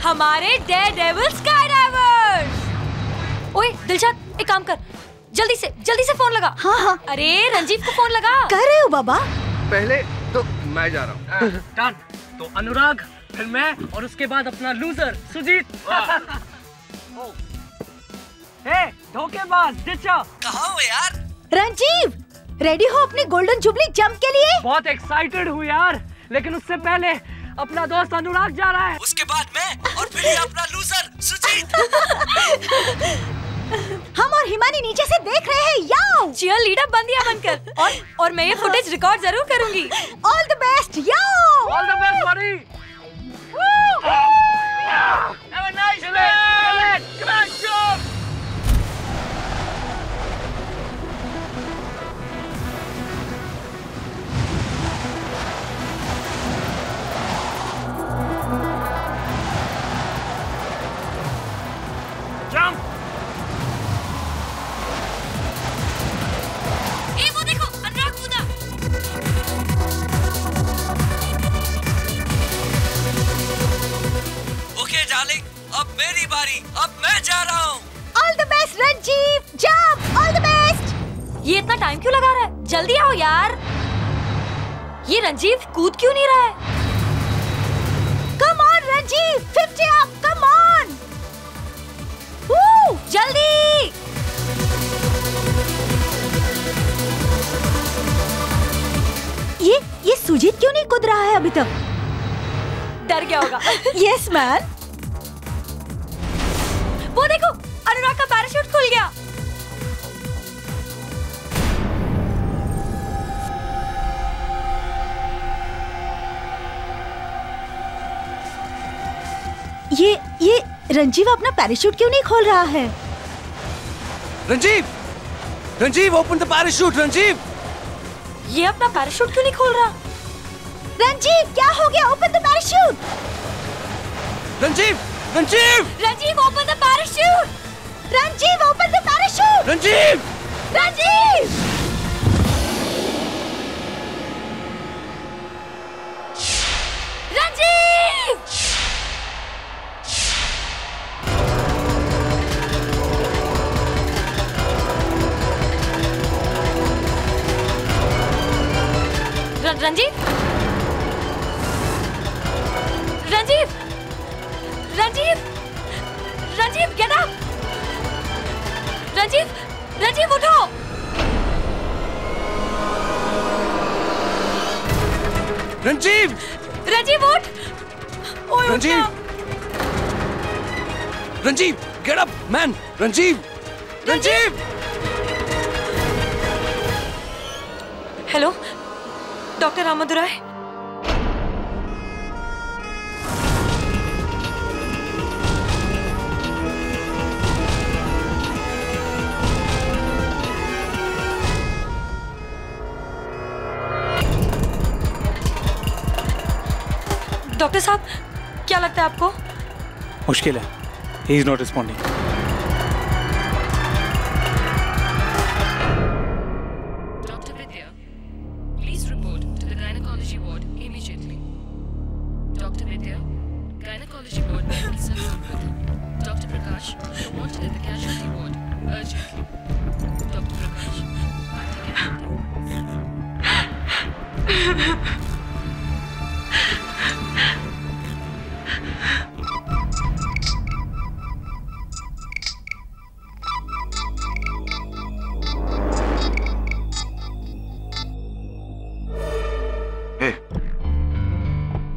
हमारे डेयरडेविल स्काईडाइवर्स। ओए दिलशाद, एक काम कर, जल्दी से फोन लगा। हाँ। अरे रंजीव को फोन लगा। कर रहे हो बाबा? पहले तो मैं जा रहा हूँ। डन। तो अनुराग, फिर मैं, और उसके बाद अपना लूजर सुजीत। धोखेबाज डिचा। कहाँ हो यार? रंजीव, रेडी हो अपनी गोल्डन जुबली जंप के लिए? बहुत एक्साइटेड हूँ यार, लेकिन उससे पहले अपना दोस्त अनुराग जा रहा है। उसके बाद मैं, और फिर ये अपना लूजर सुजीत। हम और हिमानी नीचे से देख रहे हैं। याओ चीयर लीडर बंदिया बनकर। और मैं ये फुटेज रिकॉर्ड जरूर करूंगी। ऑल द बेस्ट याओ। ऑल द बेस्ट बड़ी। Have a nice day. Great job. Jump. वो देखो, अनुराग कूदा। ओके डार्लिंग, अब मेरी बारी, अब मैं जा रहा हूँ। All the best Ranjeev, jump. All the best. ये इतना टाइम क्यों लगा रहा है? जल्दी आओ यार। ये रंजीव कूद क्यों नहीं रहा है? Come on Ranjeev, 50 up, come on. जल्दी। ये सुजीत क्यों नहीं कूद रहा है अभी तक? डर गया होगा। Yes man. वो देखो, अनुराग का पैराशूट खुल गया। ये रंजीव अपना पैराशूट क्यों नहीं खोल रहा है? Ranjeev open the parachute. Ranjeev, ये अपना पैराशूट क्यों नहीं खोल रहा? रंजीव क्या हो गया? Open the parachute. Ranjeev open the parachute. Ranjeev open the parachute. Ranjeev. Ranjeev get up. Ranjeev उठो। रंजीव उठ। Ranjeev get up man. Ranjeev. Hello, doctor Ramdurai. Doctor साहब, क्या लगता है आपको? मुश्किल है। He is not responding. Dr. Vidya, please report to the gynecology ward immediately. Dr. Vidya, gynecology ward medical center with Dr. Prakash, wanted at the casualty ward urgently. Dr. Prakash,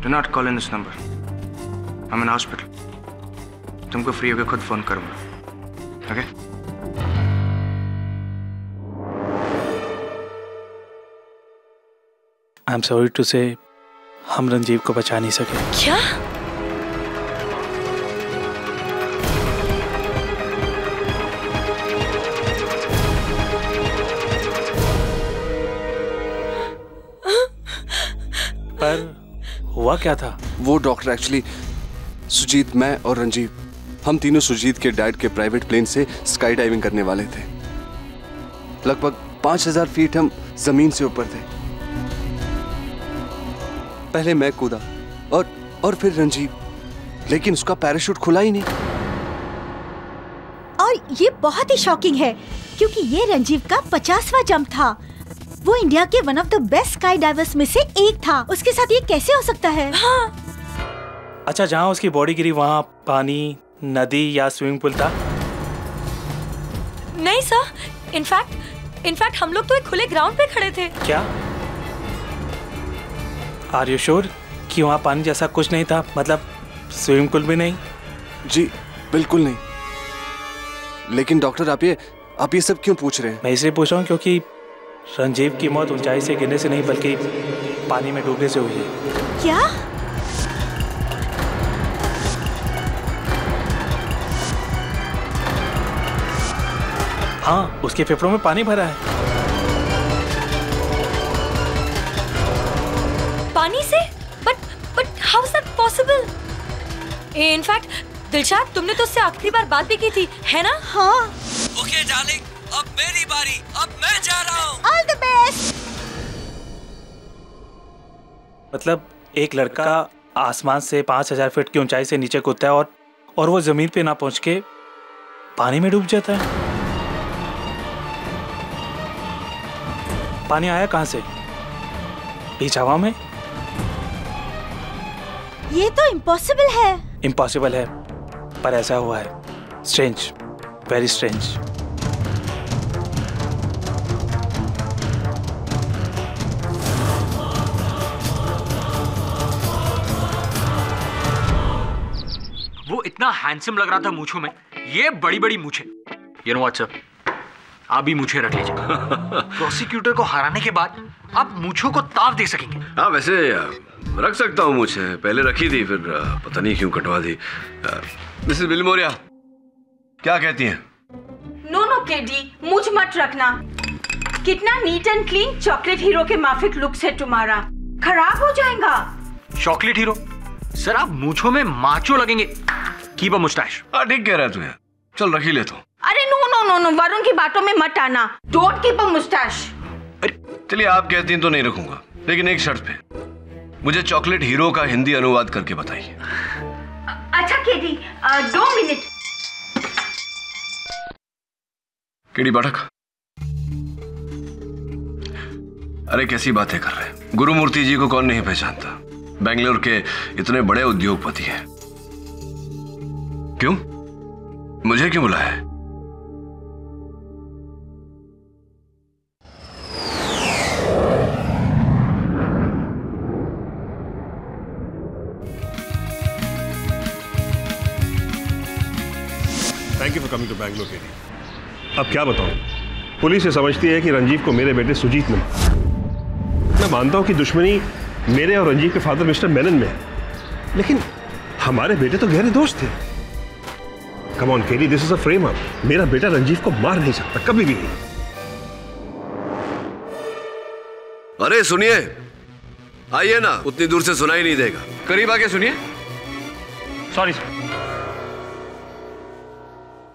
Do not call in this number. I'm in hospital. तुमको free होकर खुद phone करूंगा. Okay? I'm sorry to say, हम रंजीव को बचा नहीं सके। क्या? पर हुआ क्या था? वो डॉक्टर एक्चुअली सुजीत, मैं और रंजीव, हम तीनों सुजीत के डैड के प्राइवेट प्लेन से स्काई डाइविंग करने वाले थे। लगभग 5000 फीट हम जमीन से ऊपर थे। पहले मैं कूदा और फिर रंजीव। लेकिन उसका पैराशूट खुला ही नहीं। और ये बहुत ही शॉकिंग है क्योंकि ये रंजीव का 50वां जंप था। वो इंडिया के one of the best sky divers में से एक था। उसके साथ ये कैसे हो सकता है? हाँ। अच्छा, जहाँ उसकी बॉडी गिरी वहाँ पानी, नदी या स्विमिंग पूल था? नहीं सर, इनफैक्ट हम लोग तो एक खुले ग्राउंड पे खड़े थे। क्या? आर यू श्योर कि वहाँ पानी जैसा कुछ नहीं था? मतलब स्विमिंग पूल भी नहीं? जी बिल्कुल नहीं। लेकिन डॉक्टर आप ये सब क्यों पूछ रहे हैं? मैं इसलिए पूछ रहा हूँ क्योंकि रंजीव की मौत ऊंचाई से गिरने से नहीं बल्कि पानी में डूबने से हुई है। क्या? हाँ, उसके फेफड़ों में पानी भरा है। पानी से? But how is that possible? In fact Dilshad, तुमने तो उससे आखिरी बार बात भी की थी, है ना? हाँ। ओके डार्लिंग, अब मेरी बारी, अब मैं जा रहा हूँ। All the best. मतलब एक लड़का आसमान से 5000 फीट की ऊंचाई से नीचे कूदता है और वो जमीन पे ना पहुंच के पानी में डूब जाता है। पानी आया कहां से? बीच हवा में? ये तो इम्पॉसिबल है। इम्पॉसिबल है, पर ऐसा हुआ है। Strange, very strange. वो इतना हैंडसम लग रहा था मूंछों में, ये बड़ी बड़ी मूंछें। यू नो व्हाट्स अप, आप भी मूंछें रख लीजिए। प्रोसिक्यूटर को हराने के बाद आप मूंछों को ताव दे सकेंगे। हाँ वैसे रख सकता हूँ मूंछें, पहले रखी थी फिर पता नहीं क्यों कटवा दी। मिसेस विल्मोरिया क्या कहती हैं? नो केडी, मूंछ मत रखना। कितना neat and clean chocolate hero के माफिक लुक है तुम्हारा, खराब हो जाएगा। Chocolate hero? सर आप मूंछों में माचो लगेंगे। Keep a moustache. हाँ ठीक कह रहा है तू यार, चल रख ही ले तू। अरे नो वरुण की बातों में मत आना। Don't keep a moustache. चलिए आप कहती हैं तो नहीं रखूंगा, लेकिन एक शर्त पे, मुझे चॉकलेट हीरो का हिंदी अनुवाद करके बताइए। अच्छा केडी, 2 मिनट। केडी पाठक, अरे कैसी बातें कर रहे हैं? गुरुमूर्ति जी को कौन नहीं पहचानता? बेंगलोर के इतने बड़े उद्योगपति हैं। क्यों, मुझे क्यों बुलाया है? Thank you for coming to Bangalore केडी। अब क्या बताऊं, पुलिस ये समझती है कि रंजीव को मेरे बेटे सुजीत ने मारा। मैं मानता हूं कि दुश्मनी मेरे और रंजीव के फादर मिस्टर मेनन में है, लेकिन हमारे बेटे तो गहरे दोस्त थे। Come on KD, this is a frame up. मेरा बेटा रंजीव को मार नहीं सकता, कभी भी नहीं। अरे सुनिए, आइए ना, उतनी दूर से सुनाई नहीं देगा, करीब आके सुनिए। Sorry sir.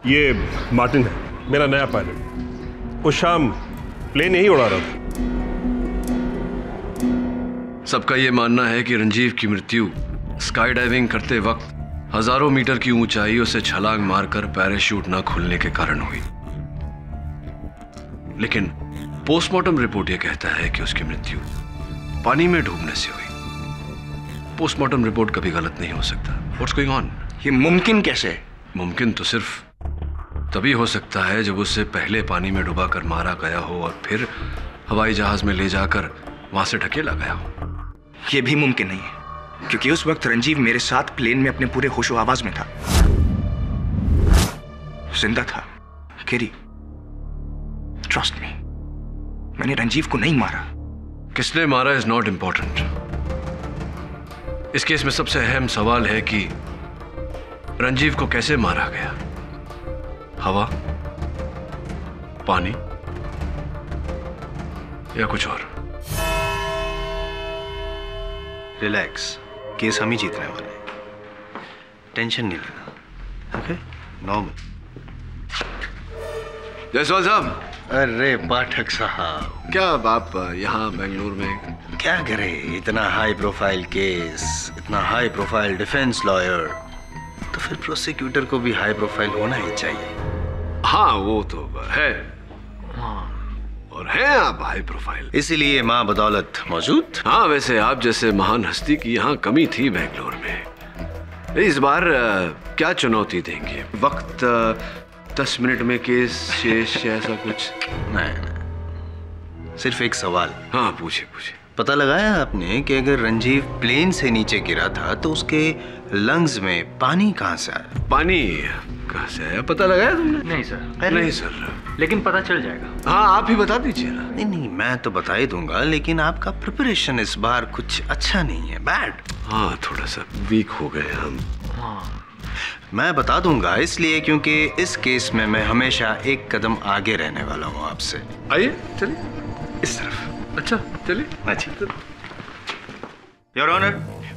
ये मार्टिन है, मेरा नया पायलट। उस शाम प्लेन यही उड़ा रहा था। सबका यह मानना है कि रंजीव की मृत्यु स्काई डाइविंग करते वक्त हजारों मीटर की ऊंचाइयों से छलांग मारकर पैराशूट न खुलने के कारण हुई, लेकिन पोस्टमार्टम रिपोर्ट यह कहता है कि उसकी मृत्यु पानी में डूबने से हुई। पोस्टमार्टम रिपोर्ट कभी गलत नहीं हो सकता। What's going on? ये मुमकिन कैसे? मुमकिन तो सिर्फ तभी हो सकता है जब उससे पहले पानी में डुबा कर मारा गया हो और फिर हवाई जहाज में ले जाकर वहां से ढकेला गया हो। यह भी मुमकिन नहीं है, क्योंकि उस वक्त रंजीव मेरे साथ प्लेन में अपने पूरे होशो आवाज में था, जिंदा था। केडी, ट्रस्ट मी, मैंने रंजीव को नहीं मारा। किसने मारा इज नॉट इंपॉर्टेंट। इस केस में सबसे अहम सवाल है कि रंजीव को कैसे मारा गया। हवा, पानी या कुछ और? रिलैक्स, केस हम ही जीतने वाले हैं, टेंशन नहीं लेना। Okay, normal. जायसवाल साहब। अरे पाठक साहब, क्या आप यहाँ बेंगलोर में क्या करें? इतना हाई प्रोफाइल केस, इतना हाई प्रोफाइल डिफेंस लॉयर, तो फिर प्रोसिक्यूटर को भी हाई प्रोफाइल होना ही चाहिए। हाँ वो तो है, और हैं आप हाई प्रोफाइल, इसीलिए माँ बदौलत मौजूद। हाँ वैसे आप जैसे महान हस्ती की यहाँ कमी थी बेंगलोर में। इस बार क्या चुनौती देंगे? वक्त 10 मिनट में केस शेष ऐसा कुछ? नहीं, सिर्फ एक सवाल। हाँ पूछे पूछे। पता लगाया आपने कि अगर रंजीव प्लेन से नीचे गिरा था तो उसके लंग्स में पानी कहाँ से आया? पानी कहाँ से आया पता लगाया तुमने? नहीं सर। नहीं सर, आप पता चल जाएगा। हाँ आप ही बता दीजिए ना। नहीं मैं तो बता ही दूंगा, लेकिन आपका प्रिपरेशन इस बार कुछ अच्छा नहीं है, बैड। हाँ थोड़ा सा वीक हो गए हम। मैं बता दूंगा इसलिए क्योंकि इस केस में मैं हमेशा एक कदम आगे रहने वाला हूँ आपसे। आइए चलिए इस तरफ। अच्छा चलिए। अच्छा योर ऑनर,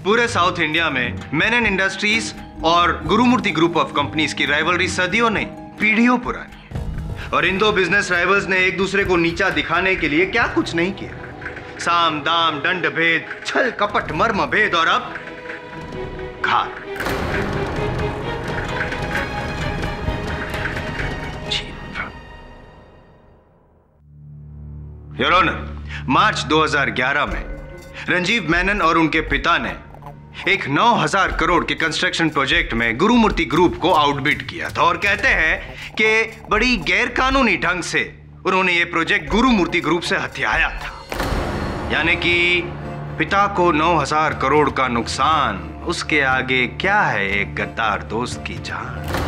पूरे साउथ इंडिया में मेनन इंडस्ट्रीज और गुरुमूर्ति ग्रुप ऑफ कंपनीज की राइवलरी सदियों नहीं पीढ़ियों पुरानी है, और इन दो बिजनेस राइवल्स ने एक दूसरे को नीचा दिखाने के लिए क्या कुछ नहीं किया। साम दाम दंड भेद, छल कपट मर्म भेद, और अब घात। योर ऑनर, मार्च 2011 में रंजीव मेनन और उनके पिता ने एक 9,000 करोड़ के कंस्ट्रक्शन प्रोजेक्ट में गुरुमूर्ति ग्रुप को आउटबिड किया था, और कहते हैं कि बड़ी गैरकानूनी ढंग से उन्होंने ये प्रोजेक्ट गुरुमूर्ति ग्रुप से हथियाया था। यानी कि पिता को 9,000 करोड़ का नुकसान, उसके आगे क्या है एक गद्दार दोस्त की जान।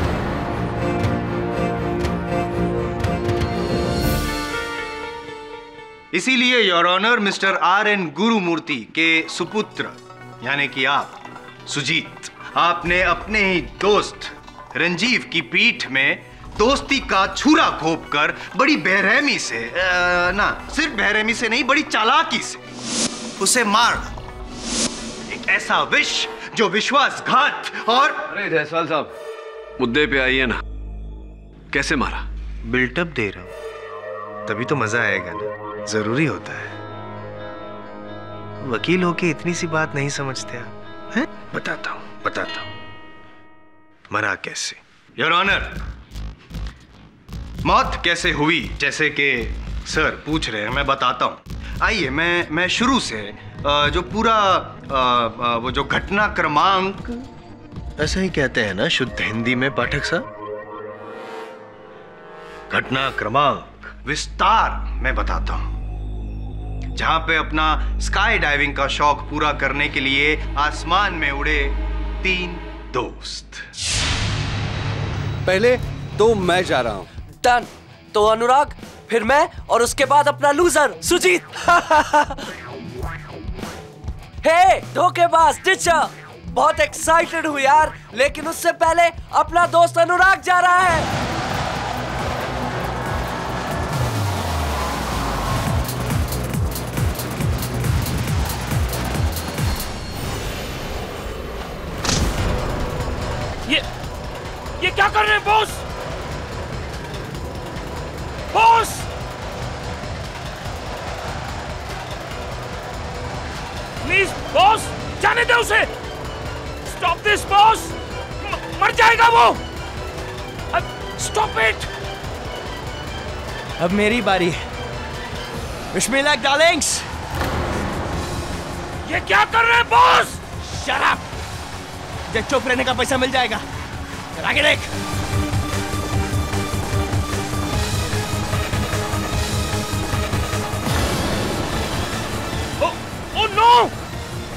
इसीलिए your honour, mister R.N. Gurumurthy के सुपुत्र यानी कि आप सुजीत, आपने अपने ही दोस्त रंजीव की पीठ में दोस्ती का छुरा घोंप कर बड़ी बेरहमी से, ना सिर्फ बेरहमी से नहीं, बड़ी चालाकी से उसे मार, एक ऐसा विष जो विश्वासघात और। अरे जायसवाल साहब मुद्दे पे आइए ना, कैसे मारा? बिल्टअप दे रहा हूं, तभी तो मजा आएगा ना, जरूरी होता है। वकील होके इतनी सी बात नहीं समझते आप हैं? बताता हूं। मरा कैसे? योर ऑनर, मौत कैसे हुई जैसे कि सर पूछ रहे हैं, मैं बताता हूं। आइए मैं शुरू से जो पूरा वो जो घटना क्रमांक, ऐसा ही कहते हैं ना शुद्ध हिंदी में पाठक साहब, घटना क्रमांक विस्तार में बताता हूं, जहां पे अपना स्काई डाइविंग का शौक पूरा करने के लिए आसमान में उड़े 3 दोस्त। पहले तो मैं जा रहा हूं। डन। तो अनुराग, फिर मैं, और उसके बाद अपना लूजर सुजीत। हे धोखेबाज टीचर, बहुत एक्साइटेड हूँ यार, लेकिन उससे पहले अपना दोस्त अनुराग जा रहा है। ये क्या कर रहे हैं बॉस? बॉस! प्लीज बॉस, जाने दे उसे। स्टॉप दिस बॉस, मर जाएगा वो। Stop it. अब मेरी बारी है। Wish me luck Darling's. ये क्या कर रहे हैं बॉस? Shut up. जब चुप रहने का पैसा मिल जाएगा। आगे देख। Oh no!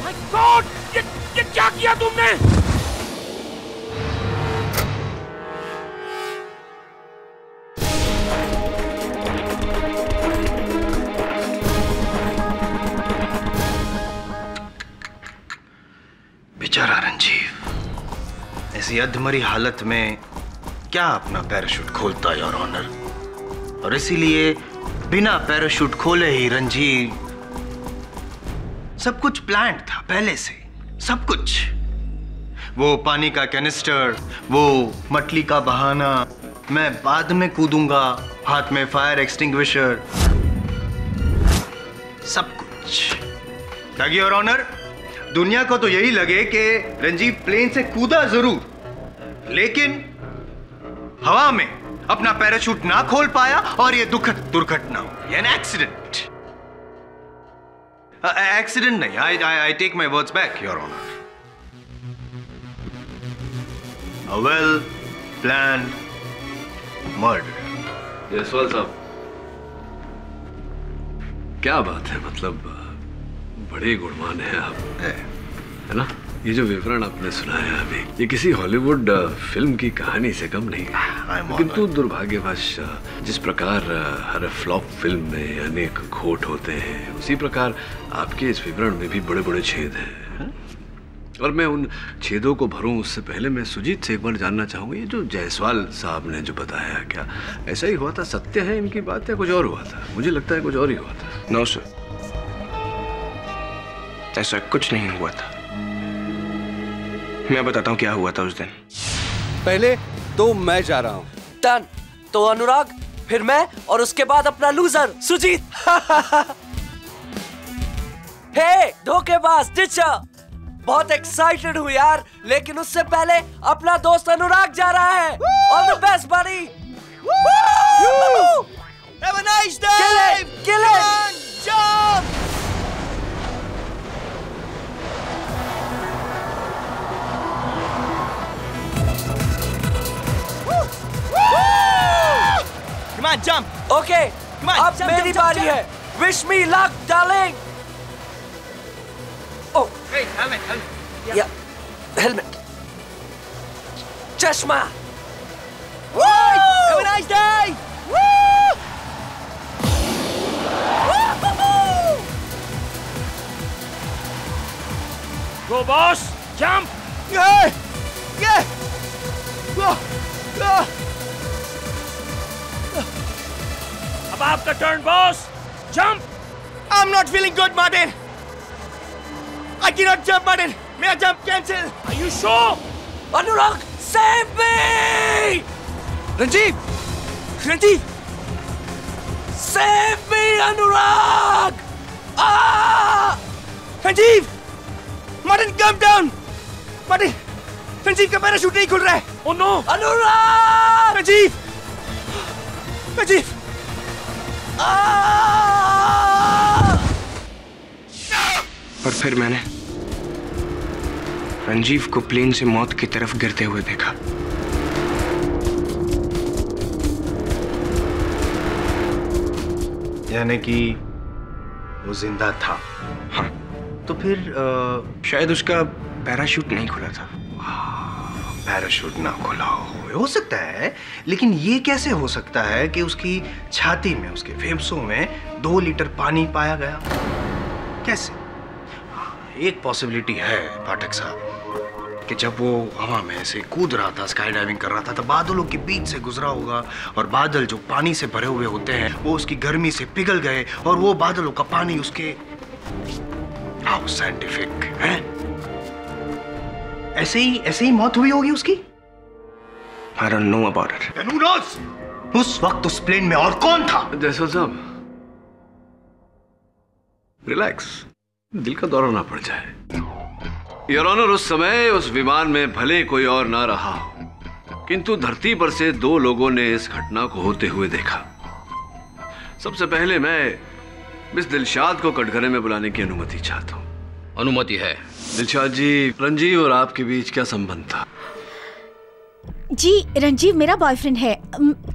My god! ये क्या किया तुमने? बेचारा रंजीव ऐसी अधमरी हालत में क्या अपना पैराशूट खोलता योर ऑनर, और इसीलिए बिना पैराशूट खोले ही रंजीव, सब कुछ प्लान्ड था पहले से, सब कुछ। वो पानी का कैनिस्टर, वो मटली का बहाना, मैं बाद में कूदूंगा, हाथ में फायर एक्सटिंग्विशर, सब कुछ। ताकि योर ऑनर दुनिया को तो यही लगे कि रंजीव प्लेन से कूदा जरूर, लेकिन हवा में अपना पैराशूट ना खोल पाया और ये दुखद दुर्घटना हुई। N accident. एक्सीडेंट नहीं, I take my words back your honour. A well planned murder. Jaiswal साहब, क्या बात है, मतलब बड़े गुणवान हैं आप, है ना? ये जो विवरण आपने सुनाया अभी, ये किसी हॉलीवुड फिल्म की कहानी से कम नहीं है। किंतु दुर्भाग्यवश जिस प्रकार हर फ्लॉप फिल्म में अनेक खोट होते हैं, उसी प्रकार आपके इस विवरण में भी बड़े बड़े छेद हैं। और मैं उन छेदों को भरूं उससे पहले मैं सुजीत से एक बार जानना चाहूंगा, ये जो जायसवाल साहब ने जो बताया, क्या ऐसा ही हुआ था? सत्य है इनकी बात या कुछ और हुआ था? मुझे लगता है कुछ और ही हुआ था। नो सर, ऐसा कुछ नहीं हुआ था। मैं बताता हूँ क्या हुआ था उस दिन। पहले तो मैं जा रहा हूँ। डन। तो अनुराग, फिर मैं, और उसके बाद अपना लूजर सुजीत। हे धोखेबाज टीचर, बहुत एक्साइटेड हूँ यार, लेकिन उससे पहले अपना दोस्त अनुराग जा रहा है। All the best buddy. Have a nice day. Kill it. Come on, jump. Come on, jump. Okay. Come on. अब मेरी बारी है। Wish me luck, darling. Oh. Hey, helmet. Yeah. Helmet. चश्मा. Have a nice day. Go boss, jump. Yeah. अब आपका turn boss, jump. I'm not feeling good, Martin. I cannot jump, Martin. मेरा jump cancel. Are you sure? Anurag, save me. Ranjiv. Save me, Anurag. Ranjiv. Martin, calm down. Martin, Ranjiv का parachute नहीं खुल रहा है. Oh no. अनुराग. Ranjiv. और फिर मैंने रंजीव को प्लेन से मौत की तरफ गिरते हुए देखा। यानी कि वो जिंदा था। हाँ, तो फिर शायद उसका पैराशूट नहीं खुला था। पैराशूट ना खुला हो सकता है, लेकिन ये कैसे हो सकता है कि उसकी छाती में, उसके फेफड़ों में 2 लीटर पानी पाया गया? कैसे? एक पॉसिबिलिटी है पाठक साहब कि जब वो हवा में ऐसे कूद रहा था, स्काई डाइविंग कर रहा था, तो बादलों के बीच से गुजरा होगा और बादल जो पानी से भरे हुए होते हैं वो उसकी गर्मी से पिघल गए और वो बादलों का पानी उसके। हाउ साइंटिफिक है? ऐसे ही मौत हुई होगी उसकी। I don't know about it. Then who knows? उस वक्त उस प्लेन में और कौन था? जयसवाल साहब, रिलैक्स, दिल का दौरा ना पड़ जाए। योर ऑनर, उस समय उस विमान में भले कोई और ना रहा हो, किंतु धरती पर से 2 लोगों ने इस घटना को होते हुए देखा। सबसे पहले मैं मिस दिलशाद को कटघरे में बुलाने की अनुमति चाहता हूँ। अनुमति है। दिलशाद जी, रंजीव और आपके बीच क्या संबंध था? जी, रंजीव मेरा बॉयफ्रेंड है,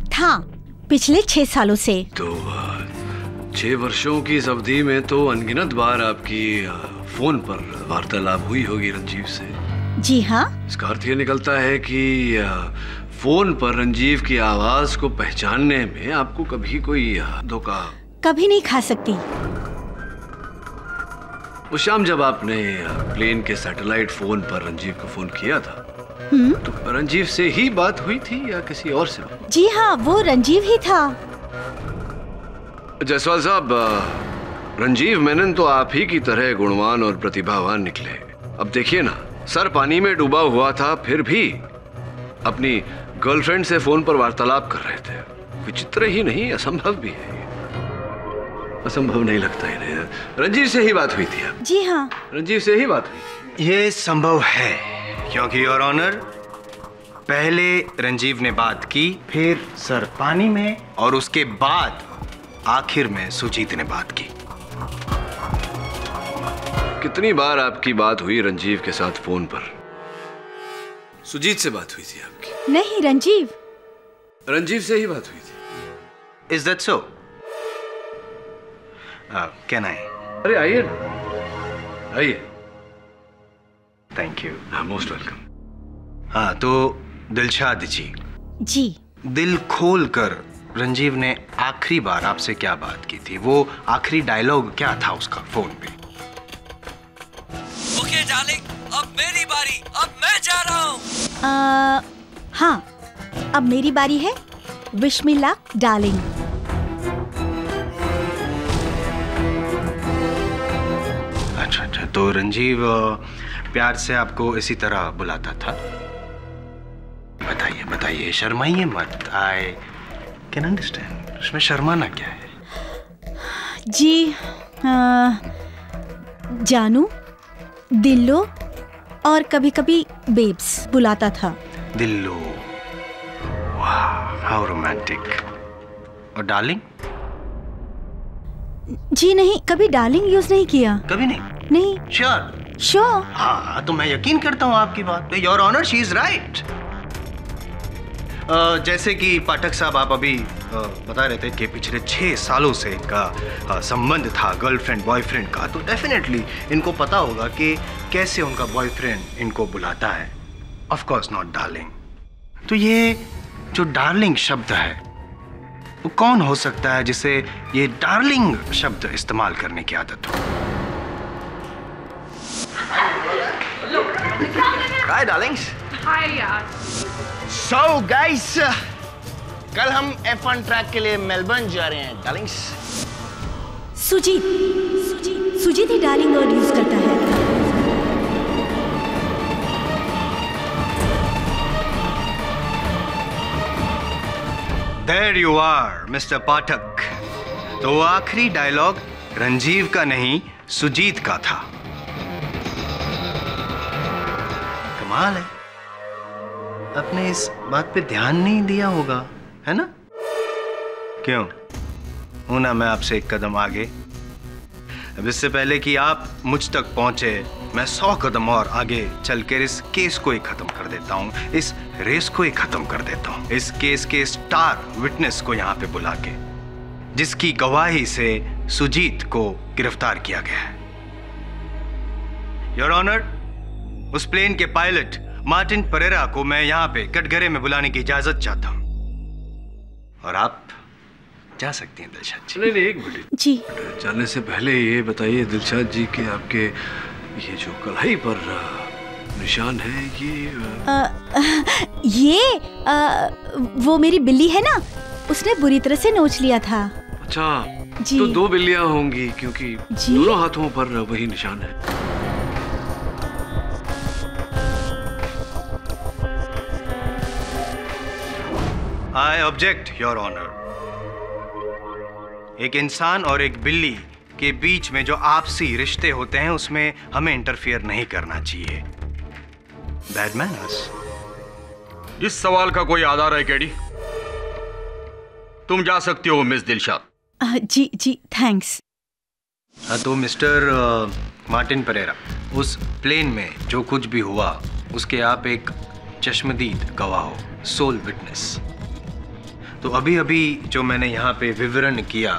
था पिछले 6 सालों से। तो 6 वर्षों की इस अवधि में तो अनगिनत बार आपकी फोन पर वार्तालाप हुई होगी रंजीव से। जी हाँ। इसका अर्थ ये निकलता है कि फोन पर रंजीव की आवाज को पहचानने में आपको कभी कोई धोखा कभी नहीं खा सकती। उस शाम जब आपने प्लेन के सैटेलाइट फोन पर रंजीव को फोन किया था, तो रंजीव से ही बात हुई थी या किसी और से? जी हाँ, वो रंजीव ही था। जयसवाल साहब, रंजीव मेनन तो आप ही की तरह गुणवान और प्रतिभावान निकले। अब देखिए ना, सर पानी में डूबा हुआ था, फिर भी अपनी गर्लफ्रेंड से फोन पर वार्तालाप कर रहे थे। विचित्र ही नहीं, असंभव भी है। असंभव नहीं लगता इन्हें। रंजीव से ही बात हुई थी? अब जी हाँ, रंजीव से ही बात हुई। ये संभव है क्योंकि योर ऑनर, पहले रंजीव ने बात की, फिर सर पानी में, और उसके बाद आखिर में सुजीत ने बात की। कितनी बार आपकी बात हुई रंजीव के साथ फोन पर? सुजीत से बात हुई थी आपकी? नहीं, रंजीव से ही बात हुई थी। Is that so? Can I? अरे आइए, आइए। Thank you. Most welcome. हाँ, तो दिलशाद जी, दिल खोल कर रंजीव ने आखिरी बार आपसे क्या बात की थी? वो आखिरी डायलॉग क्या था उसका फोन पे? ओके डार्लिंग, अब मेरी बारी, अब मैं जा रहा हूँ। हाँ, अब मेरी बारी है। Wish me luck darling. अच्छा, तो रंजीव प्यार से आपको इसी तरह बुलाता था? बताइए, शर्माइए मत। आई कैन अंडरस्टैंड, उसमें शर्माना क्या है? जी, जानू, दिल्लो और कभी कभी बेब्स बुलाता था। दिल्लो, वाह, हाउ रोमांटिक। और डार्लिंग? जी नहीं, कभी डार्लिंग यूज नहीं किया। कभी नहीं? नहीं। श्योर? हाँ, तो मैं यकीन करता हूँ आपकी बात पे। Your honour, she is right. जैसे कि पाठक साहब आप अभी बता रहे थे कि पिछले 6 सालों से इनका संबंध था गर्लफ्रेंड बॉयफ्रेंड का, तो डेफिनेटली इनको पता होगा कि कैसे उनका बॉयफ्रेंड इनको बुलाता है। Of course not darling. तो ये जो डार्लिंग शब्द है वो कौन हो सकता है जिसे ये डार्लिंग शब्द इस्तेमाल करने की आदत हो? हाय डार्लिंग्स। हाय यार। सो गाइस, कल हम F1 ट्रैक के लिए मेलबर्न जा रहे हैं डार्लिंग्स। सुजीत ही डार्लिंग वर्ड यूज करता है। There you are, Mr. पाठक। तो वो आखिरी डायलॉग रंजीव का नहीं, सुजीत का था। कमाल है, आपने इस बात पे ध्यान नहीं दिया होगा, है ना? क्यों? हूं ना मैं आपसे एक कदम आगे। अब इससे पहले कि आप मुझ तक पहुंचे, मैं 100 कदम और आगे चलकर इस केस को ही खत्म कर देता हूं, इस रेस को ही खत्म कर देता हूं, इस केस के स्टार विटनेस को यहां पे बुला के, जिसकी गवाही से सुजीत को गिरफ्तार किया गया है। योर ऑनर, उस प्लेन के पायलट मार्टिन परेरा को मैं यहां पे कटघरे में बुलाने की इजाजत चाहता हूं, और आप जा सकती हैं दिलशाद जी। नहीं, एक मिनट जी। जाने से पहले ये बताइए दिलशाद जी कि आपके ये जो कलाई पर निशान है ये वो मेरी बिल्ली है ना, उसने बुरी तरह से नोच लिया था। अच्छा जी। तो 2 बिल्लियां होंगी क्योंकि दोनों हाथों पर वही निशान है। I object your honour. एक इंसान और एक बिल्ली के बीच में जो आपसी रिश्ते होते हैं उसमें हमें इंटरफियर नहीं करना चाहिए। Bad manners. इस सवाल का कोई आधार है केडी? तुम जा सकती हो मिस दिलशाद। जी थैंक्स। तो मिस्टर मार्टिन परेरा, उस प्लेन में जो कुछ भी हुआ उसके आप एक चश्मदीद गवाह हो, सोल विटनेस। तो अभी अभी जो मैंने यहाँ पे विवरण किया,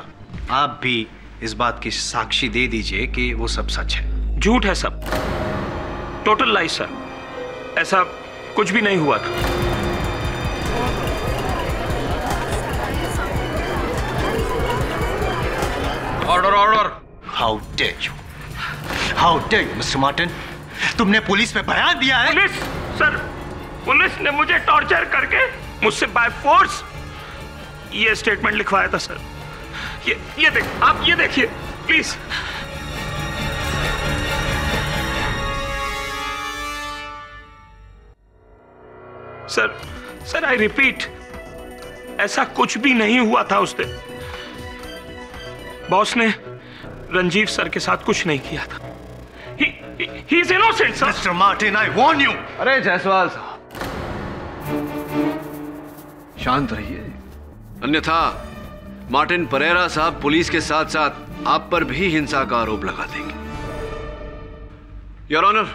आप भी इस बात की साक्षी दे दीजिए कि वो सब सच है। झूठ है सब, टोटल लाई सर, ऐसा कुछ भी नहीं हुआ था। Order order. How dare you mister Martin, तुमने पुलिस पे बयान दिया है? पुलिस सर, पुलिस ने मुझे टॉर्चर करके मुझसे बाय फोर्स ये स्टेटमेंट लिखवाया था सर। ये देख, आप ये देखिए प्लीज। सर आई रिपीट, ऐसा कुछ भी नहीं हुआ था उस दिन। बॉस ने रंजीव सर के साथ कुछ नहीं किया था। He is innocent, sir. Mr. Martin, I warn you. अरे जायसवाल साहब, शांत रहिए, अन्यथा मार्टिन परेरा साहब पुलिस के साथ साथ आप पर भी हिंसा का आरोप लगा देंगे। Your honour,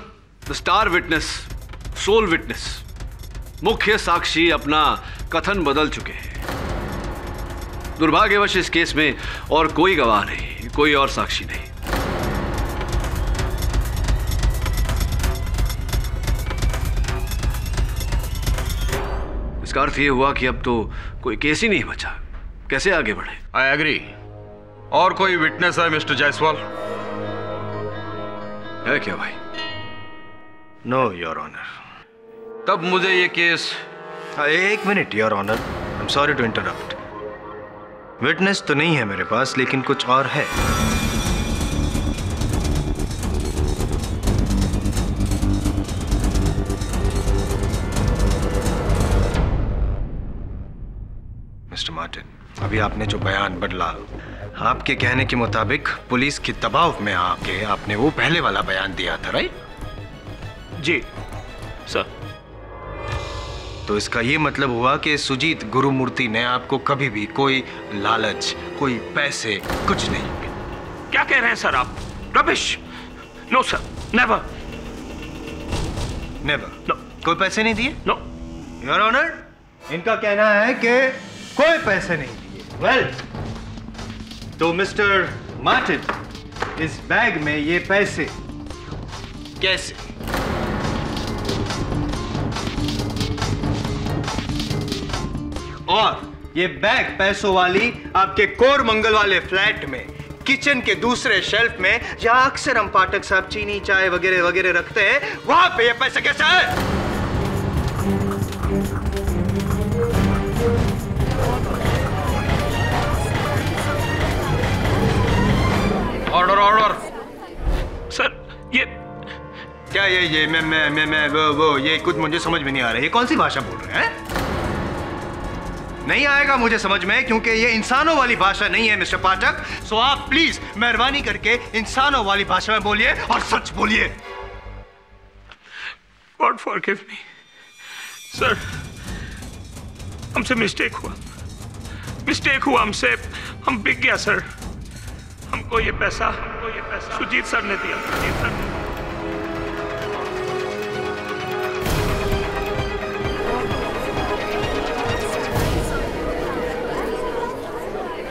the star witness, sole witness, मुख्य साक्षी अपना कथन बदल चुके हैं। दुर्भाग्यवश इस केस में और कोई गवाह नहीं, कोई और साक्षी नहीं। इसका अर्थ यह हुआ कि अब तो कोई केस ही नहीं बचा। कैसे आगे बढ़े? I agree. और कोई विटनेस है मिस्टर जायसवाल? है क्या भाई? No your honour. तब मुझे ये केस। एक minute your honour, I am sorry to interrupt. Witness तो नहीं है मेरे पास, लेकिन कुछ और है। मिस्टर मार्टिन, अभी आपने जो बयान बदला, आपके कहने के मुताबिक पुलिस के दबाव में आके आपने वो पहले वाला बयान दिया था, राइट? जी सर। तो इसका ये मतलब हुआ कि सुजीत गुरुमूर्ति ने आपको कभी भी कोई लालच, कोई पैसे, कुछ नहीं। क्या कह रहे हैं सर आप? Rubbish. No sir, never. Never? No. कोई पैसे नहीं दिए? नो योर ऑनर, इनका कहना है कि कोई पैसे नहीं दिए। वेल, तो मिस्टर मार्टिन, इस बैग में ये पैसे कैसे? और ये बैग पैसों वाली आपके कोरमंगल वाले फ्लैट में किचन के दूसरे शेल्फ में, जहां अक्सर हम पाठक साहब चीनी, चाय वगैरह वगैरह रखते हैं, वहां पे ये पैसे कैसे आए? Order order. सर ये क्या ये मैं वो ये कुछ मुझे समझ में नहीं आ रहा है। ये कौन सी भाषा बोल रहे हैं? नहीं आएगा मुझे समझ में, क्योंकि ये इंसानों वाली भाषा नहीं है मिस्टर पाठक। सो आप प्लीज मेहरबानी करके इंसानों वाली भाषा में बोलिए और सच बोलिए। गॉड फॉरगिव मी सर, हमसे मिस्टेक हुआ हमसे, हम बिक गया सर। हमको ये पैसा सुजीत सर ने दिया।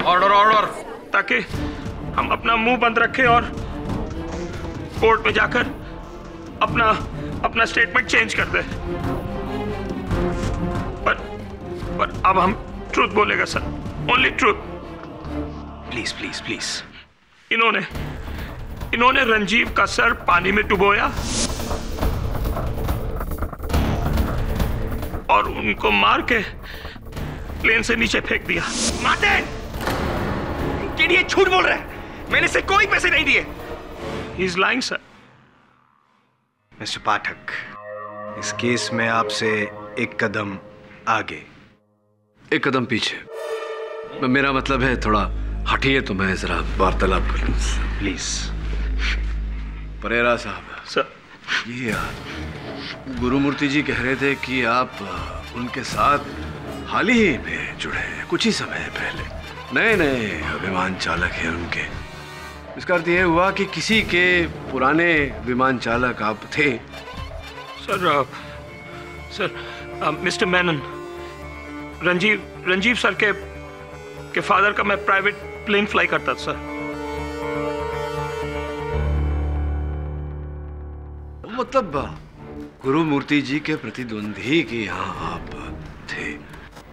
Order order. ताकि हम अपना मुंह बंद रखें और कोर्ट में जाकर अपना स्टेटमेंट चेंज कर दें। पर अब हम ट्रूथ बोलेगा sir, only truth. Please please please. इन्होंने रंजीव का सर पानी में डुबोया और उनको मार के प्लेन से नीचे फेंक दिया। मार्टिन, ये झूठ बोल रहे हैं। मैंने इसे कोई पैसे नहीं दिए। He is lying, sir. Mister Pathak, इस केस में आपसे एक कदम आगे, एक कदम पीछे। मेरा मतलब है थोड़ा हटिए तो मैं जरा वार्तालाप कर लूं। प्लीज। परेरा साहब। सर। ये गुरुमूर्ति जी कह रहे थे कि आप उनके साथ हाल ही में जुड़े हैं, कुछ ही समय पहले। नए विमान चालक हैं उनके। इसका अर्थ यह हुआ कि किसी के पुराने विमान चालक आप थे? Sir mister Menon, Ranjeev sir के फादर का मैं प्राइवेट प्लेन फ्लाई करता था सर। मतलब गुरुमूर्ति जी के प्रतिद्वंदी के यहाँ आप थे?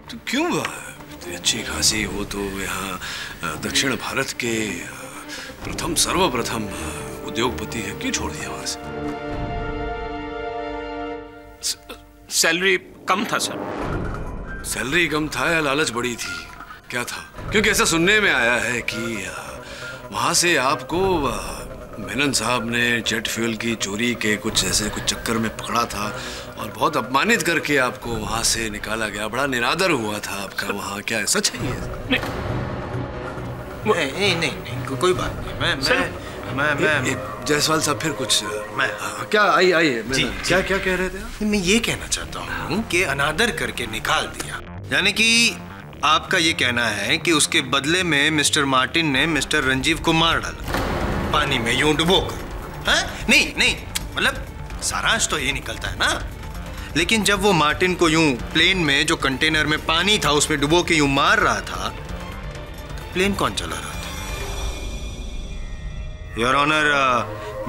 तो क्यों अच्छी खासी वो तो यहाँ दक्षिण भारत के सर्वप्रथम उद्योगपति है, क्यों छोड़ दिया वहां से? सैलरी कम था सर। सैलरी कम था या लालच बड़ी थी? क्या था? क्योंकि ऐसा सुनने में आया है कि वहां से आपको मेनन साहब ने जेट फ्यूल की चोरी के कुछ चक्कर में पकड़ा था और बहुत अपमानित करके आपको वहां से निकाला गया। बड़ा निरादर हुआ था आपका वहां। क्या है, सच है ये? नहीं, कोई बात नहीं। मैं जायसवाल साहब फिर कुछ क्या आइए क्या कह रहे थे? मैं ये कहना चाहता हूँ कि अनादर करके निकाल दिया। यानी कि आपका ये कहना है कि उसके बदले में मिस्टर मार्टिन ने मिस्टर रंजीव को मार डाला, पानी में यूं डुबोकर। हाँ? नहीं नहीं, मतलब सारांश तो ये निकलता है ना। लेकिन जब वो मार्टिन को यूं प्लेन में जो कंटेनर में पानी था उसमें डुबो के यूं मार रहा था, तो प्लेन कौन चला रहा था? योर ऑनर,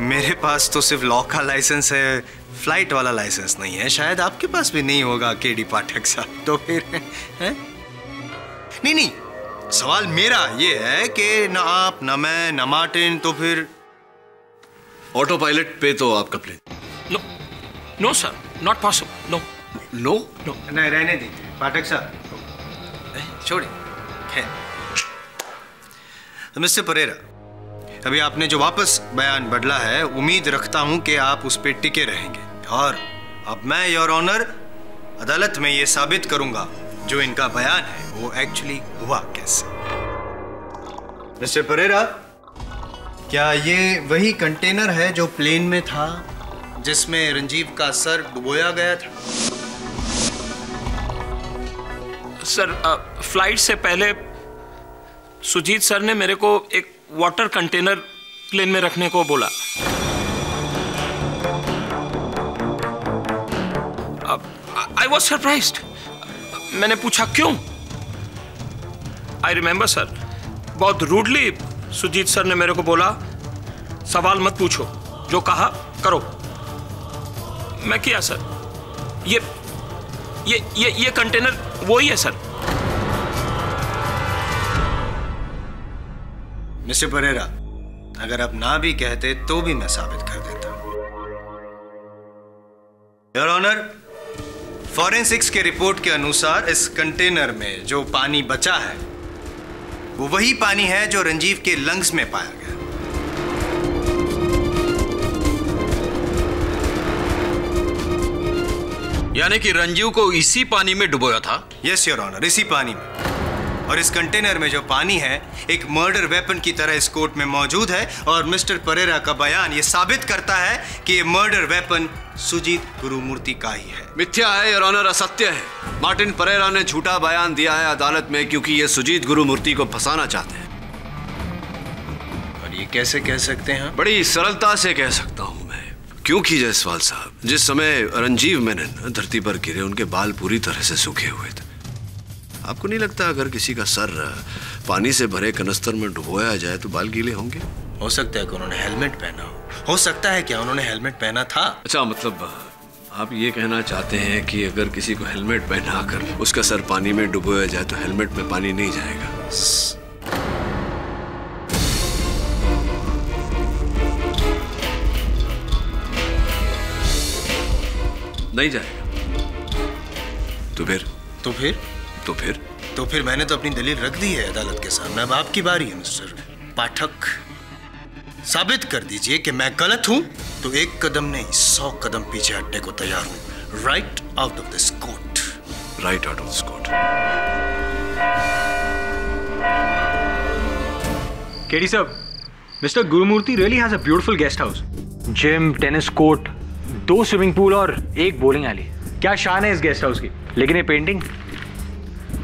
मेरे पास तो सिर्फ लॉ का लाइसेंस है, फ्लाइट वाला लाइसेंस नहीं है। शायद आपके पास भी नहीं होगा केडी पाठक साहब। तो फिर है? नहीं, सवाल मेरा ये है कि ना आप, ना मैं, ना मार्टिन, तो फिर ऑटो पायलट पे तो आपका plane. No sir, not possible. No no no, नहीं रहने दीजिए पाठक साहब, छोड़िए। खैर, तो मिस्टर परेरा, अभी आपने जो वापस बयान बदला है, उम्मीद रखता हूं कि आप उस पर टिके रहेंगे। और अब मैं योर ऑनर अदालत में ये साबित करूंगा जो इनका बयान है वो एक्चुअली हुआ कैसे। मिस्टर परेरा, क्या ये वही कंटेनर है जो प्लेन में था जिसमें रंजीव का सर डुबोया गया था? सर, फ्लाइट से पहले सुजीत सर ने मेरे को एक वाटर कंटेनर प्लेन में रखने को बोला। I was surprised. मैंने पूछा क्यों। आई रिमेंबर सर, बहुत रूडली सुजीत सर ने मेरे को बोला, सवाल मत पूछो, जो कहा करो। मैं किया सर। ये कंटेनर वो ही है सर। मिस्टर परेरा, अगर आप ना भी कहते तो भी मैं साबित कर देता। योर ऑनर, फॉरेंसिक्स के रिपोर्ट के अनुसार इस कंटेनर में जो पानी बचा है वो वही पानी है जो रंजीव के लंग्स में पाया गया। यानी कि रंजीव को इसी पानी में डुबोया था? यस योर ऑनर, इसी पानी में। और इस कंटेनर में जो पानी है एक मर्डर वेपन की तरह इस कोर्ट में मौजूद है, और मिस्टर परेरा का बयान ये साबित करता है कि ये मर्डर वेपन सुजीत गुरुमूर्ति का ही है। मिथ्या है योर ऑनर, असत्य है। मार्टिन परेरा ने झूठा बयान दिया है अदालत में क्योंकि ये सुजीत गुरुमूर्ति को फंसाना चाहते हैं। और ये कैसे कह सकते हैं? बड़ी सरलता से कह सकता हूं मैं, क्योंकि जायसवाल साहब, जिस समय रंजीव मेनन धरती पर गिरे उनके बाल पूरी तरह से सूखे हुए थे। आपको नहीं लगता अगर किसी का सर पानी से भरे कनस्तर में डुबोया जाए तो बाल गीले होंगे? हो सकता है कि उन्होंने हेलमेट पहना हो सकता है क्या उन्होंने हेलमेट पहना था? अच्छा, मतलब आप ये कहना चाहते हैं कि अगर किसी को हेलमेट पहनाकर उसका सर पानी में डुबोया जाए तो हेलमेट में पानी नहीं जाएगा? नहीं जाएगा। तो फिर मैंने तो अपनी दलील रख दी है अदालत के सामने। अब आपकी बारी है मिस्टर पाठक। साबित कर दीजिए कि मैं गलत हूं तो एक कदम नहीं 100 कदम पीछे हटने को तैयार हूं। Right out of this court. Right out of this court. KD साहब, mister Gurumurthy really has a beautiful guest house, gym, tennis court, 2 swimming pool और 1 बॉलिंग एली। क्या शान है इस गेस्ट हाउस की। लेकिन ये पेंटिंग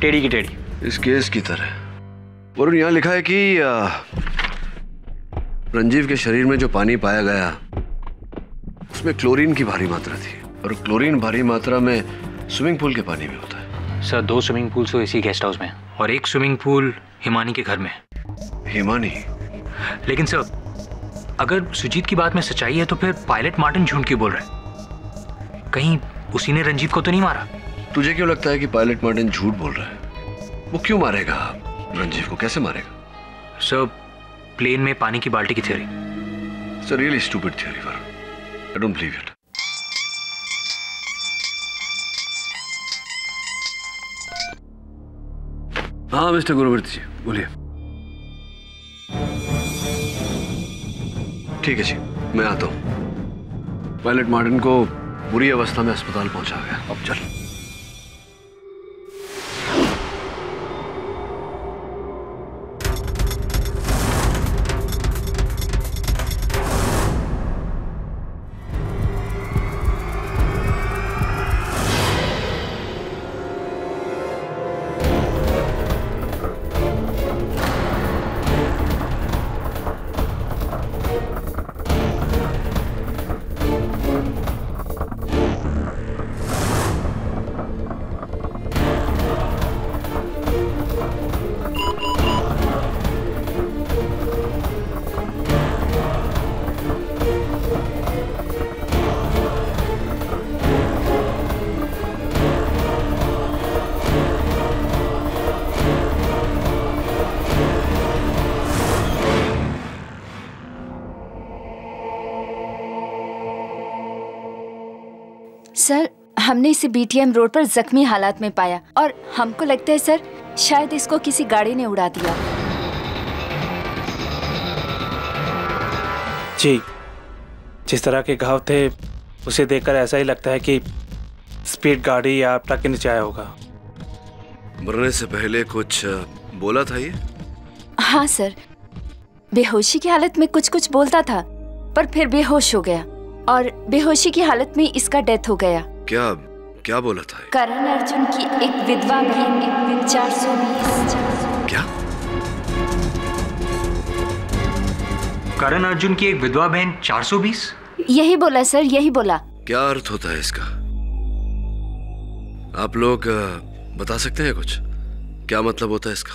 टेढ़ी की टेढ़ी, इस केस की तरह। और यहाँ लिखा है कि रंजीव के शरीर में जो पानी पाया गया उसमें क्लोरीन की भारी मात्रा थी, और क्लोरीन भारी मात्रा में स्विमिंग पूल के पानी में होता है। सर, 2 स्विमिंग पूल तो इसी गेस्ट हाउस में और 1 स्विमिंग पूल हिमानी के घर में। हिमानी? लेकिन सर, अगर सुजीत की बात में सच्चाई है तो फिर पायलट मार्टिन झूठ क्यों बोल रहा है? कहीं उसी ने रंजीव को तो नहीं मारा? तुझे क्यों लगता है कि पायलट मार्टिन झूठ बोल रहा है? वो क्यों मारेगा रंजीव को? कैसे मारेगा? सर, प्लेन में पानी की बाल्टी की theory. It's a really stupid theory, Varun. I don't believe it. हाँ मिस्टर गुरुमूर्ति जी, बोलिए। ठीक है जी, मैं आता हूँ। पायलट मार्टिन को बुरी अवस्था में अस्पताल पहुंचा गया। अब चल। हमने इसे बीटीएम रोड पर जख्मी हालात में पाया और हमको लगता है सर शायद इसको किसी गाड़ी ने उड़ा दिया। जी, जिस तरह के घाव थे उसे देखकर ऐसा ही लगता है कि स्पीड गाड़ी या ट्रक के नीचे आया होगा। मरने से पहले कुछ बोला था ये? हाँ सर, बेहोशी की हालत में कुछ कुछ बोलता था पर फिर बेहोश हो गया और बेहोशी की हालत में इसका डेथ हो गया। क्या क्या बोला था? करण अर्जुन की एक विधवा बहन 420। क्या? करण अर्जुन की एक विधवा बहन 420? यही बोला सर, यही बोला। क्या अर्थ होता है इसका? आप लोग बता सकते हैं कुछ? क्या मतलब होता है इसका?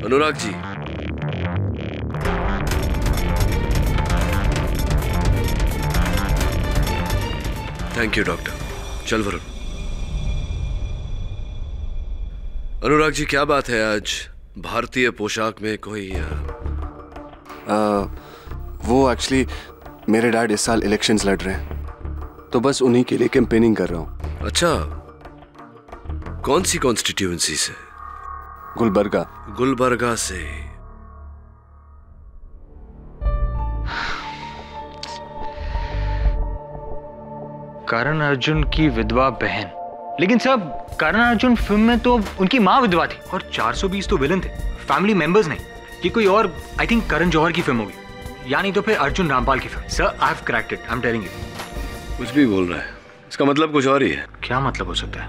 Anurag ji, thank you doctor. चल वरुण। अनुराग जी, क्या बात है आज भारतीय पोशाक में कोई वो एक्चुअली मेरे डैड इस साल इलेक्शंस लड़ रहे हैं तो बस उन्हीं के लिए कैंपेनिंग कर रहा हूँ। अच्छा, कौन सी कॉन्स्टिट्यूएंसी से? गुलबर्गा। गुलबर्गा से। करण अर्जुन की विधवा बहन, लेकिन सब करण अर्जुन फिल्म में तो उनकी माँ विधवा थी और 420 तो विलन थे, फैमिली मेंबर्स नहीं। ये कोई और आई थिंक करण जौहर की फिल्म होगी या नहीं तो फिर अर्जुन रामपाल की film. Sir I have cracked it, I am telling you. कुछ भी बोल रहा है, इसका मतलब कुछ और ही है। क्या मतलब हो सकता है?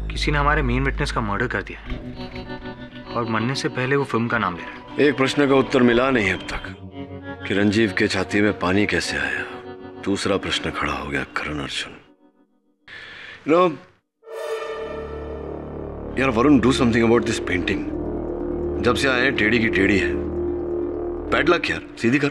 किसी ने हमारे मेन विटनेस का मर्डर कर दिया और मरने से पहले वो फिल्म का नाम ले रहा है। एक प्रश्न का उत्तर मिला नहीं अब तक कि रंजीव के छाती में पानी कैसे आया। दूसरा प्रश्न खड़ा हो गया, करण अर्जुन। यार Varun, do something about this painting. जब से आए टेढ़ी की टेढ़ी है। पैडलक यार, सीधी कर।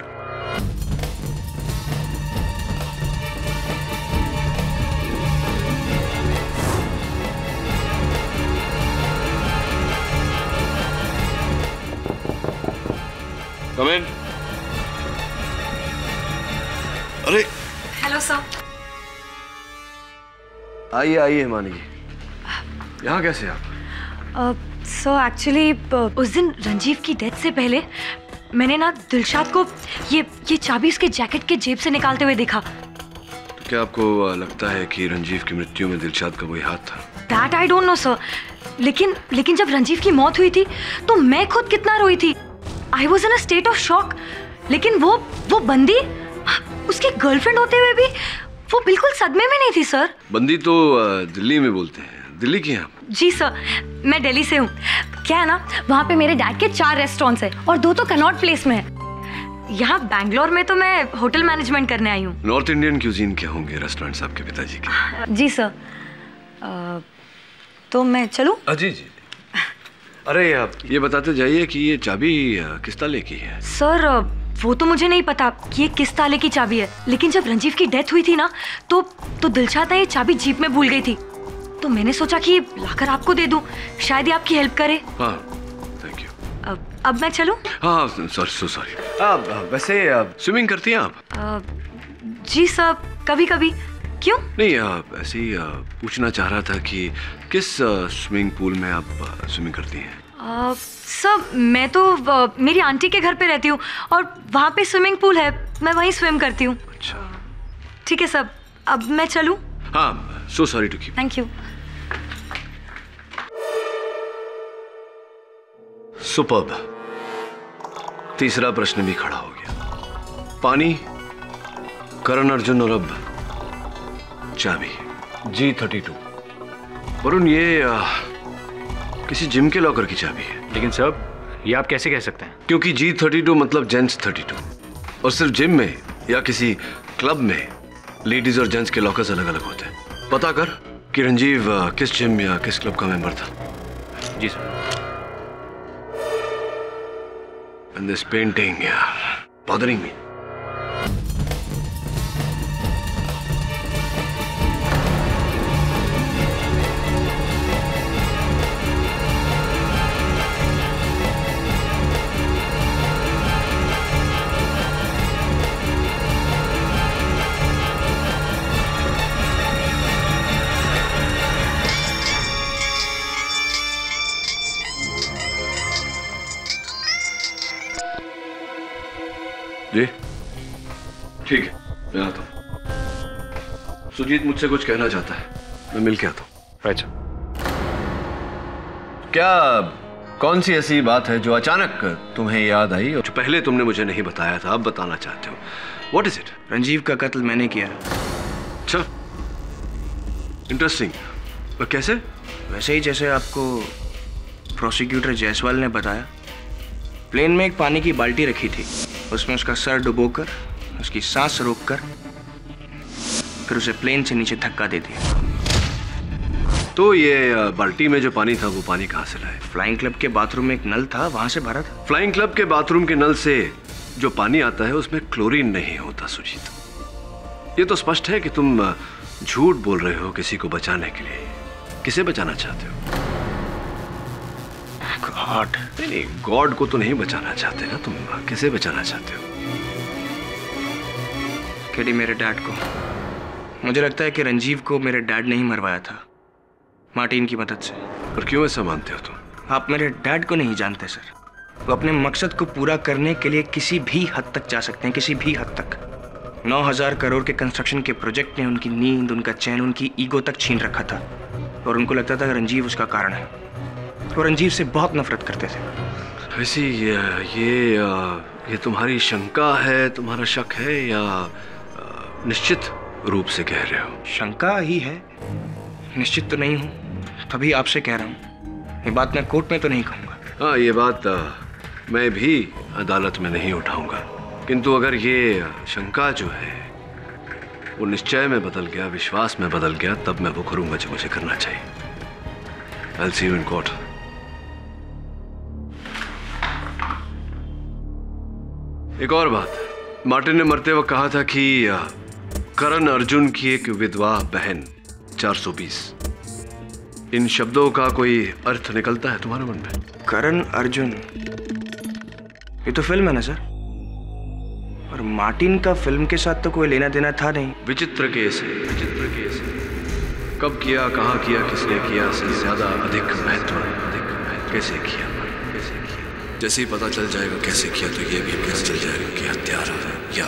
कम इन। अरे हेलो सर। आइए आइए हिमानी जी, यहाँ कैसे आप? सर एक्चुअली उस दिन रंजीव की डेथ से पहले मैंने ना दिलशाद को ये चाबी उसके जैकेट के जेब से निकालते हुए देखा। तो क्या आपको लगता है कि रंजीव की मृत्यु में दिलशाद का कोई हाथ था? That I don't know sir, लेकिन जब रंजीव की मौत हुई थी तो मैं खुद कितना रोई थी। I was in a state of shock. लेकिन वो बंदी, उसकी गर्लफ्रेंड होते हुए भी वो बिल्कुल सदमे में नहीं थी सर। बंदी तो दिल्ली में बोलते हैं। दिल्ली की हैं आप? जी सर, मैं दिल्ली से हूँ। क्या है ना, वहाँ पे मेरे डैड के 4 रेस्टोरेंट्स हैं और 2 तो कनॉट प्लेस में है। यहाँ बैंगलोर में तो मैं होटल मैनेजमेंट करने आई हूँ। नॉर्थ इंडियन क्यूजीन के होंगे रेस्टोरेंट्स आपके पिताजी के? जी सर। तो मैं चलूँ? जी जी। अरे आप ये बताते जाइए कि ये चाबी किस ताले की है? सर वो तो मुझे नहीं पता कि ये किस ताले की चाबी है, लेकिन जब रंजीव की डेथ हुई थी ना तो दिलशाद ये चाबी जीप में भूल गई थी, तो मैंने सोचा कि लाकर आपको दे दूं, शायद ये आपकी हेल्प करे। हाँ, थैंक यू। अब मैं चलूं? हाँ सॉरी। वैसे स्विमिंग करती हैं आप? जी सर, कभी कभी। क्यों? नहीं, ऐसे ही पूछना चाह रहा था कि किस स्विमिंग पूल में आप स्विमिंग करती हैं? सर मैं तो मेरी आंटी के घर पे रहती हूँ और वहाँ पे स्विमिंग पूल है, मैं वहीं स्विम करती हूँ। अच्छा ठीक है सर, अब मैं चलूँ? हाँ, so sorry to keep. Thank you. Superb. तीसरा प्रश्न भी खड़ा हो गया। पानी, करण अर्जुन और अब चाबी G32। वरुण, ये किसी जिम के लॉकर की चाबी है। लेकिन सर ये आप कैसे कह सकते हैं? क्योंकि G32 मतलब जेंट्स 32 और सिर्फ जिम में या किसी क्लब में लेडीज और जेंट्स के लॉकर्स अलग अलग होते हैं। पता कर कि रंजीव किस जिम या किस क्लब का मेंबर था। जी सर। And this painting, यार, bothering me. जी ठीक है, मैं आता हूँ। सुजीत मुझसे कुछ कहना चाहता है, मैं मिल के आता हूँ। अच्छा, क्या कौन सी ऐसी बात है जो अचानक तुम्हें याद आई और जो पहले तुमने मुझे नहीं बताया था, अब बताना चाहते हो? What is it? रंजीव का कत्ल मैंने किया। अच्छा, इंटरेस्टिंग। और कैसे? वैसे ही जैसे आपको प्रोसिक्यूटर जायसवाल ने बताया। प्लेन में एक पानी की बाल्टी रखी थी, उसमें उसका सर डुबोकर, उसकी सांस रोककर, फिर उसे प्लेन से नीचे धक्का दे दिया। तो ये बाल्टी में जो पानी था वो पानी कहाँ से लाए? फ्लाइंग क्लब के बाथरूम में एक नल था, वहां से भरा था। फ्लाइंग क्लब के बाथरूम के नल से जो पानी आता है उसमें क्लोरीन नहीं होता सुजीत। ये तो स्पष्ट है कि तुम झूठ बोल रहे हो किसी को बचाने के लिए। किसे बचाना चाहते हो? गॉड। नहीं, गॉड को तो नहीं बचाना चाहते ना तुम, किसे बचाना चाहते हो? केडी, मेरे डैड को। मुझे लगता है कि रंजीव को मेरे डैड ने ही मरवाया था, मार्टिन की मदद से। और क्यों ऐसा मानते हो तुम? आप मेरे डैड को नहीं जानते सर। वो अपने मकसद को पूरा करने के लिए किसी भी हद तक जा सकते हैं, किसी भी हद तक। 9,000 करोड़ के कंस्ट्रक्शन के प्रोजेक्ट ने उनकी नींद, उनका चैन, उनकी ईगो तक छीन रखा था, और उनको लगता था कि रंजीव उसका कारण है। वो रंजीव से बहुत नफरत करते थे। वैसे ये तुम्हारी शंका है, तुम्हारा शक है, या निश्चित रूप से कह रहे हो? शंका ही है, निश्चित तो नहीं हूँ, तभी आपसे कह रहा हूँ। ये बात मैं कोर्ट में तो नहीं कहूँगा। हाँ, ये बात मैं भी अदालत में नहीं उठाऊंगा, किंतु अगर ये शंका जो है वो निश्चय में बदल गया, विश्वास में बदल गया, तब मैं वो करूंगा जो मुझे करना चाहिए। I'll see you in court. एक और बात, मार्टिन ने मरते वक्त कहा था कि करण अर्जुन की एक विधवा बहन 420। इन शब्दों का कोई अर्थ निकलता है तुम्हारे मन में? करण अर्जुन, ये तो फिल्म है ना सर, और मार्टिन का फिल्म के साथ तो कोई लेना देना था नहीं। विचित्र केस है, विचित्र केस है। कब किया, कहाँ किया, किसने किया से ज्यादा अधिक महत्व कैसे किया, कैसे किया। जैसे ही पता चल जाएगा कैसे किया, तो ये भी पता चल जाएगा कि हत्यारा या